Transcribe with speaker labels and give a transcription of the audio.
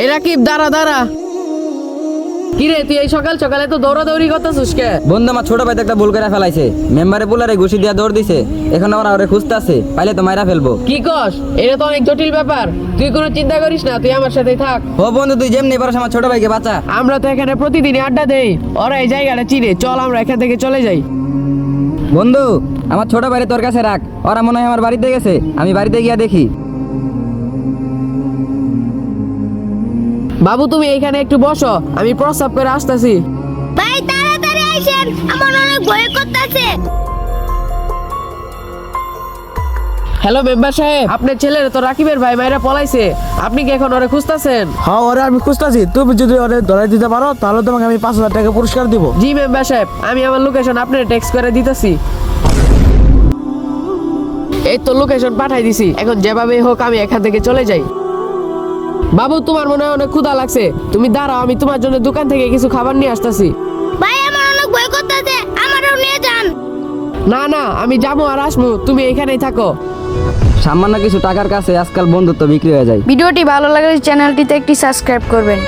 Speaker 1: এই রাকিব, দাঁড়া দাঁড়া। কিরে তুই এই সকাল সকালে তো দৌড়াদৌড়ি করতেছিস কে?
Speaker 2: বন্ধু আমার ছোট ভাই তো একটা ভুল করে ফেলাইছে, মেম্বারে বুলারে ঘুষি দিয়া দৌড় দিছে। এখন আমরা ওরে খুঁজতাছে, পাইলে তো মাইরা ফেলবো।
Speaker 1: কি কস? এটা তো অনেক জটিল ব্যাপার, তুই কোনো চিন্তা করিস না, তুই আমার সাথেই থাক।
Speaker 2: ও বন্ধু তুই যেমনি পারস আমার ছোট ভাইকে বাঁচা।
Speaker 1: আমরা তো এখানে প্রতিদিনই আড্ডা দেই, ওরা এই জায়গাটা চিনে, চল আমরা এখান থেকে চলে যাই।
Speaker 2: বন্ধু আমার ছোট ভাইরে তোর কাছে রাখ, ওরা মনে হয় আমার বাড়িতে গেছে, আমি বাড়িতে গিয়া দেখি।
Speaker 1: বাবু তুমি এইখানে একটু বসো, আমি প্রস্রাব করে আসতেছি।
Speaker 3: ভাই তাড়াতাড়ি আইসেন, আমার অনেক ভয় করতেছে।
Speaker 1: হ্যালো মেম্বার সাহেব, আপনার ছেলের তো রাকিবের ভাই মায়েরা পলাইছে, আপনি কি এখন ওরে খুঁজতেছেন?
Speaker 4: হ্যাঁ ওরে আমি খুঁজতেছি, তুমি যদি ওরে ধরে দিতে পারো তাহলে তোমাকে আমি 5,000 টাকা পুরস্কার দিব।
Speaker 1: জি মেম্বার সাহেব, আমি আমার লোকেশন আপনার টেক্সট করে দিতেছি। এই তো লোকেশন পাঠাই দিছি, এখন যেভাবে হোক আমি এখান থেকে চলে যাই। বাবু তোমার মনে হয় অনেক ক্ষুধা লাগছে, তুমি দাঁড়াও, আমি তোমার জন্য দোকান থেকে কিছু খাবার নিয়ে আসতেছি।
Speaker 3: ভাই আমার অনেক ভয় করতেছে, আমারও নিয়ে যান।
Speaker 1: না না, আমি যাবো আর আসমু, তুমি এখানেই থাকো।
Speaker 2: সামান্য কিছু টাকার কাছে আজকাল বন্ধুত্ব বিক্রি হয়ে যায়।
Speaker 5: ভিডিওটি ভালো লাগলে চ্যানেলটিতে একটি সাবস্ক্রাইব করবেন।